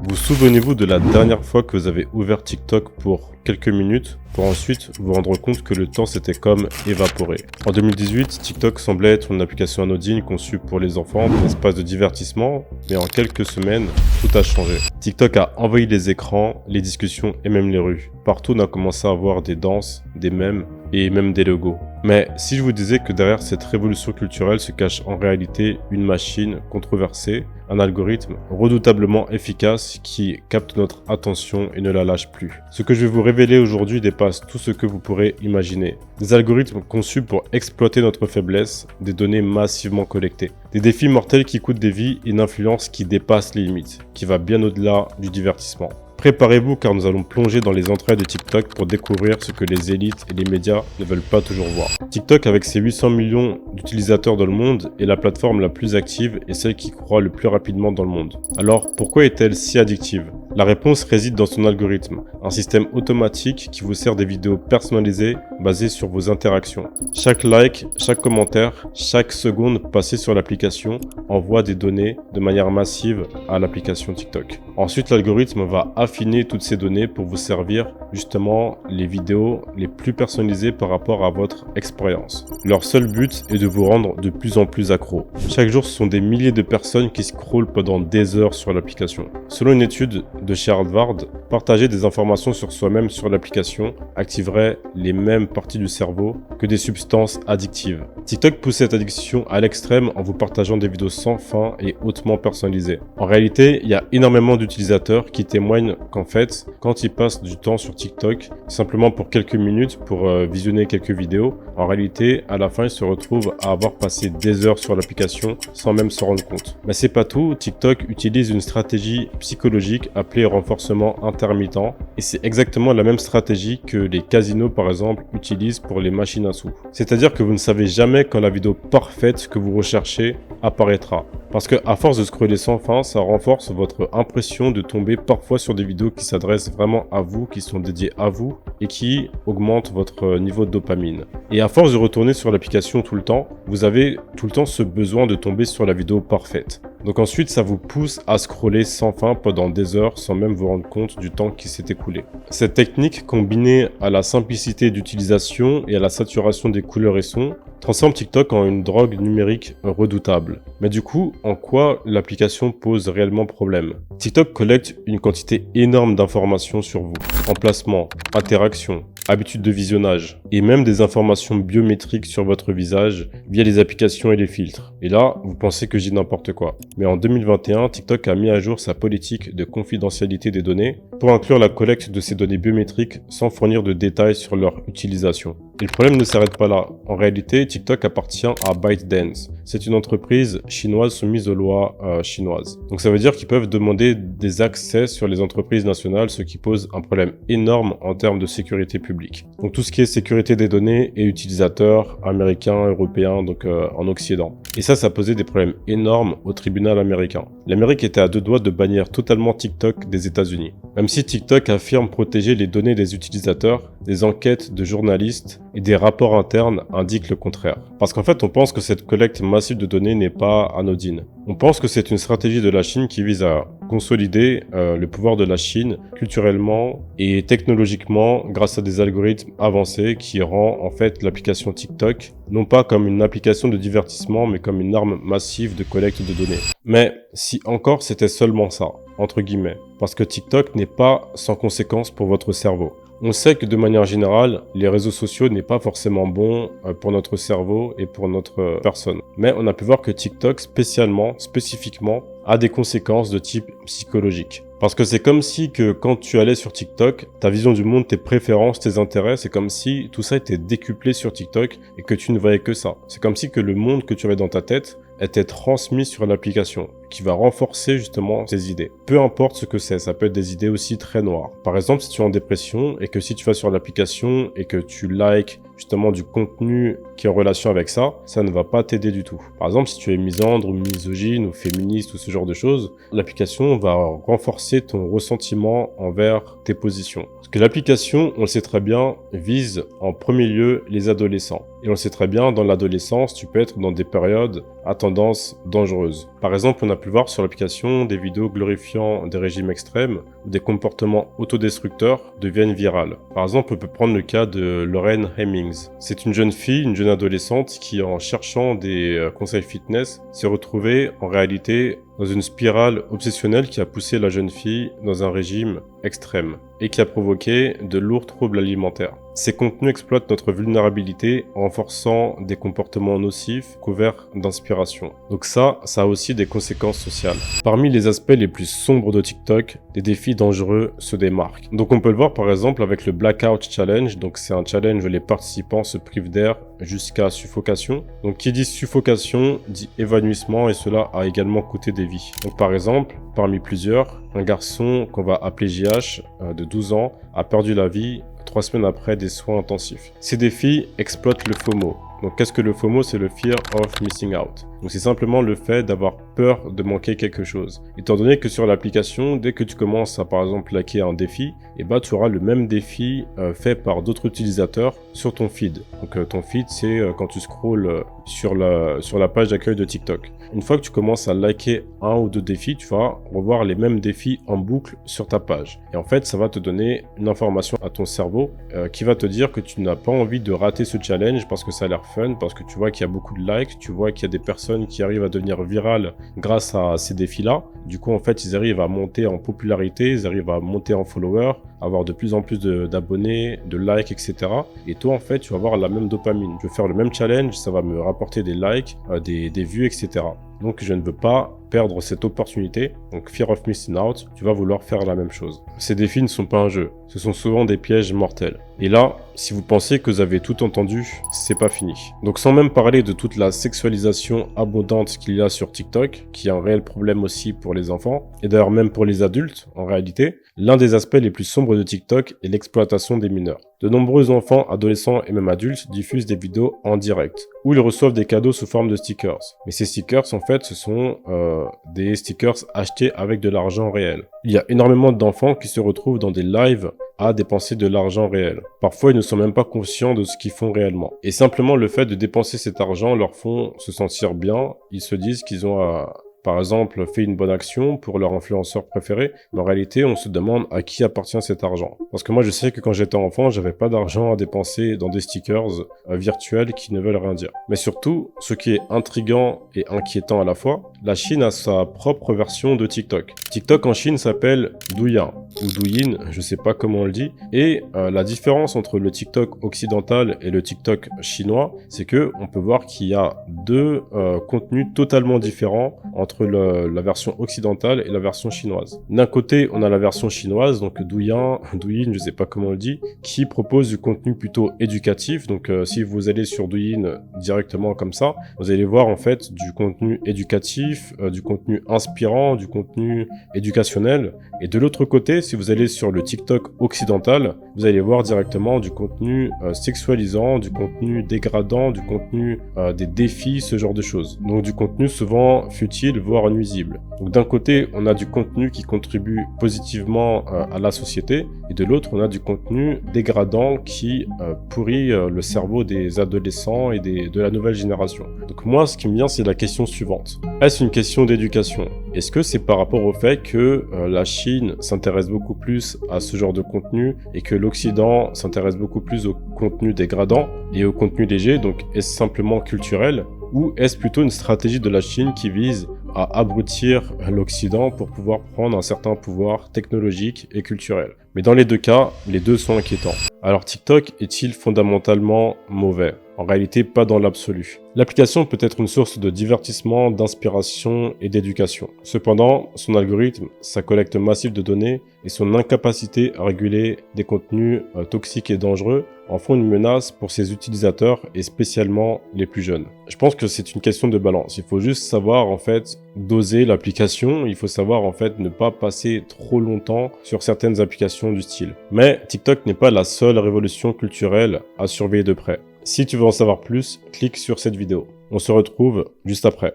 Vous souvenez-vous de la dernière fois que vous avez ouvert TikTok pour quelques minutes pour ensuite vous rendre compte que le temps s'était comme évaporé. En 2018, TikTok semblait être une application anodine conçue pour les enfants, un espace de divertissement, mais en quelques semaines, tout a changé. TikTok a envahi les écrans, les discussions et même les rues. Partout, on a commencé à voir des danses, des mèmes et même des logos. Mais si je vous disais que derrière cette révolution culturelle se cache en réalité une machine controversée, un algorithme redoutablement efficace qui capte notre attention et ne la lâche plus. Ce que je vais vous révéler aujourd'hui dépasse tout ce que vous pourrez imaginer. Des algorithmes conçus pour exploiter notre faiblesse, des données massivement collectées, des défis mortels qui coûtent des vies et une influence qui dépasse les limites, qui va bien au-delà du divertissement. Préparez-vous car nous allons plonger dans les entrailles de TikTok pour découvrir ce que les élites et les médias ne veulent pas toujours voir. TikTok, avec ses 800 millions d'utilisateurs dans le monde, est la plateforme la plus active et celle qui croît le plus rapidement dans le monde. Alors, pourquoi est-elle si addictive ? La réponse réside dans son algorithme, un système automatique qui vous sert des vidéos personnalisées basées sur vos interactions. Chaque like, chaque commentaire, chaque seconde passée sur l'application envoie des données de manière massive à l'application TikTok. Ensuite, l'algorithme va affiner toutes ces données pour vous servir justement les vidéos les plus personnalisées par rapport à votre expérience. Leur seul but est de vous rendre de plus en plus accro. Chaque jour, ce sont des milliers de personnes qui scrollent pendant des heures sur l'application. Selon une étude de chez Harvard, partager des informations sur soi-même sur l'application activerait les mêmes parties du cerveau que des substances addictives. TikTok pousse cette addiction à l'extrême en vous partageant des vidéos sans fin et hautement personnalisées. En réalité, il y a énormément d'utilisateurs qui témoignent qu'en fait, quand ils passent du temps sur TikTok, simplement pour quelques minutes pour visionner quelques vidéos, en réalité, à la fin, ils se retrouvent à avoir passé des heures sur l'application sans même se rendre compte. Mais c'est pas tout, TikTok utilise une stratégie psychologique appelée renforcement intermittent et c'est exactement la même stratégie que les casinos par exemple utilisent pour les machines à sous. C'est-à-dire que vous ne savez jamais quand la vidéo parfaite que vous recherchez apparaîtra. Parce que à force de scroller sans fin, ça renforce votre impression de tomber parfois sur des vidéos qui s'adressent vraiment à vous, qui sont dédiées à vous et qui augmentent votre niveau de dopamine. Et à force de retourner sur l'application tout le temps, vous avez tout le temps ce besoin de tomber sur la vidéo parfaite. Donc ensuite, ça vous pousse à scroller sans fin pendant des heures sans même vous rendre compte du temps qui s'est écoulé. Cette technique, combinée à la simplicité d'utilisation et à la saturation des couleurs et sons, transforme TikTok en une drogue numérique redoutable. Mais du coup, en quoi l'application pose réellement problème ? TikTok collecte une quantité énorme d'informations sur vous. Emplacement, interaction, habitudes de visionnage et même des informations biométriques sur votre visage via les applications et les filtres. Et là, vous pensez que je dis n'importe quoi. Mais en 2021, TikTok a mis à jour sa politique de confidentialité des données pour inclure la collecte de ces données biométriques sans fournir de détails sur leur utilisation. Et le problème ne s'arrête pas là. En réalité, TikTok appartient à ByteDance. C'est une entreprise chinoise soumise aux lois chinoises. Donc ça veut dire qu'ils peuvent demander des accès sur les entreprises nationales, ce qui pose un problème énorme en termes de sécurité publique. Donc tout ce qui est sécurité des données et utilisateurs américains, européens, donc en Occident. Et ça posait des problèmes énormes au tribunal américain. L'Amérique était à deux doigts de bannir totalement TikTok des États-Unis. Même si TikTok affirme protéger les données des utilisateurs, des enquêtes de journalistes et des rapports internes indiquent le contraire. Parce qu'en fait, on pense que cette collecte massive de données n'est pas anodine. On pense que c'est une stratégie de la Chine qui vise à consolider le pouvoir de la Chine culturellement et technologiquement grâce à des algorithmes avancés qui rend en fait l'application TikTok non pas comme une application de divertissement mais comme une arme massive de collecte de données. Mais si encore c'était seulement ça, entre guillemets, parce que TikTok n'est pas sans conséquences pour votre cerveau. On sait que de manière générale, les réseaux sociaux n'est pas forcément bon pour notre cerveau et pour notre personne. Mais on a pu voir que TikTok spécifiquement, a des conséquences de type psychologique. Parce que c'est comme si que quand tu allais sur TikTok, ta vision du monde, tes préférences, tes intérêts, c'est comme si tout ça était décuplé sur TikTok et que tu ne voyais que ça. C'est comme si que le monde que tu avais dans ta tête était transmis sur l'application, qui va renforcer justement tes idées. Peu importe ce que c'est, ça peut être des idées aussi très noires. Par exemple, si tu es en dépression et que si tu vas sur l'application et que tu likes justement du contenu qui est en relation avec ça, ça ne va pas t'aider du tout. Par exemple, si tu es misandre ou misogyne ou féministe ou ce genre de choses, l'application va renforcer ton ressentiment envers tes positions. Parce que l'application, on le sait très bien, vise en premier lieu les adolescents. Et on le sait très bien, dans l'adolescence, tu peux être dans des périodes à tendance dangereuse. Par exemple, on a pu voir sur l'application des vidéos glorifiant des régimes extrêmes où des comportements autodestructeurs deviennent virales. Par exemple, on peut prendre le cas de Lauren Hemmings. C'est une jeune fille, une jeune adolescente qui, en cherchant des conseils fitness, s'est retrouvée en réalité dans une spirale obsessionnelle qui a poussé la jeune fille dans un régime extrême et qui a provoqué de lourds troubles alimentaires. Ces contenus exploitent notre vulnérabilité en renforçant des comportements nocifs couverts d'inspiration. Donc ça a aussi des conséquences sociales. Parmi les aspects les plus sombres de TikTok, des défis dangereux se démarquent. Donc on peut le voir par exemple avec le Blackout Challenge. Donc c'est un challenge où les participants se privent d'air jusqu'à suffocation. Donc qui dit suffocation dit évanouissement et cela a également coûté des vies. Donc par exemple, parmi plusieurs, un garçon qu'on va appeler JH de 12 ans a perdu la vie 3 semaines après des soins intensifs. Ces défis exploitent le FOMO. Donc qu'est-ce que le FOMO? C'est le Fear of Missing Out. Donc c'est simplement le fait d'avoir peur de manquer quelque chose. Étant donné que sur l'application, dès que tu commences à par exemple liker un défi, tu auras le même défi fait par d'autres utilisateurs sur ton feed. Donc ton feed, c'est quand tu scrolles sur la page d'accueil de TikTok. Une fois que tu commences à liker un ou deux défis, tu vas revoir les mêmes défis en boucle sur ta page. Et en fait, ça va te donner une information à ton cerveau qui va te dire que tu n'as pas envie de rater ce challenge parce que ça a l'air fun, parce que tu vois qu'il y a beaucoup de likes, tu vois qu'il y a des personnes qui arrivent à devenir virales grâce à ces défis-là. Du coup, en fait, ils arrivent à monter en popularité, ils arrivent à monter en followers, avoir de plus en plus d'abonnés, de likes, etc. Et toi, en fait, tu vas avoir la même dopamine. Je vais faire le même challenge, ça va me rapporter des likes, des vues, etc. Donc, je ne veux pas perdre cette opportunité. Donc, Fear of Missing Out, tu vas vouloir faire la même chose. Ces défis ne sont pas un jeu. Ce sont souvent des pièges mortels. Et là, si vous pensez que vous avez tout entendu, c'est pas fini. Donc, sans même parler de toute la sexualisation abondante qu'il y a sur TikTok, qui est un réel problème aussi pour les enfants, et d'ailleurs même pour les adultes, en réalité, l'un des aspects les plus sombres de TikTok est l'exploitation des mineurs. De nombreux enfants, adolescents et même adultes diffusent des vidéos en direct, où ils reçoivent des cadeaux sous forme de stickers. Mais ces stickers, en fait, ce sont des stickers achetés avec de l'argent réel. Il y a énormément d'enfants qui se retrouvent dans des lives à dépenser de l'argent réel. Parfois, ils ne sont même pas conscients de ce qu'ils font réellement. Et simplement, le fait de dépenser cet argent leur font se sentir bien. Ils se disent qu'ils ont par exemple, fait une bonne action pour leur influenceur préféré, mais en réalité, on se demande à qui appartient cet argent. Parce que moi, je sais que quand j'étais enfant, j'avais pas d'argent à dépenser dans des stickers virtuels qui ne veulent rien dire. Mais surtout, ce qui est intriguant et inquiétant à la fois, la Chine a sa propre version de TikTok. TikTok en Chine s'appelle Douyin, ou Douyin, je sais pas comment on le dit, et la différence entre le TikTok occidental et le TikTok chinois, c'est que on peut voir qu'il y a deux contenus totalement différents entre la version occidentale et la version chinoise. D'un côté, on a la version chinoise, donc Douyin, je sais pas comment on le dit, qui propose du contenu plutôt éducatif. Donc si vous allez sur Douyin directement comme ça, vous allez voir en fait du contenu éducatif, du contenu inspirant, du contenu éducationnel. Et de l'autre côté, si vous allez sur le TikTok occidental, vous allez voir directement du contenu sexualisant, du contenu dégradant, du contenu des défis, ce genre de choses. Donc du contenu souvent futile, voire nuisible. Donc d'un côté, on a du contenu qui contribue positivement à la société, et de l'autre, on a du contenu dégradant qui pourrit le cerveau des adolescents et de la nouvelle génération. Donc moi, ce qui me vient, c'est la question suivante. Est-ce une question d'éducation? Est-ce que c'est par rapport au fait que la Chine s'intéresse beaucoup plus à ce genre de contenu et que l'Occident s'intéresse beaucoup plus au contenu dégradant et au contenu léger? Donc est-ce simplement culturel? Ou est-ce plutôt une stratégie de la Chine qui vise à abrutir l'Occident pour pouvoir prendre un certain pouvoir technologique et culturel? Mais dans les deux cas, les deux sont inquiétants. Alors TikTok est-il fondamentalement mauvais? En réalité, pas dans l'absolu. L'application peut être une source de divertissement, d'inspiration et d'éducation. Cependant, son algorithme, sa collecte massive de données et son incapacité à réguler des contenus toxiques et dangereux en font une menace pour ses utilisateurs et spécialement les plus jeunes. Je pense que c'est une question de balance. Il faut juste savoir en fait doser l'application. Il faut savoir en fait ne pas passer trop longtemps sur certaines applications du style. Mais TikTok n'est pas la seule révolution culturelle à surveiller de près. Si tu veux en savoir plus, clique sur cette vidéo. On se retrouve juste après.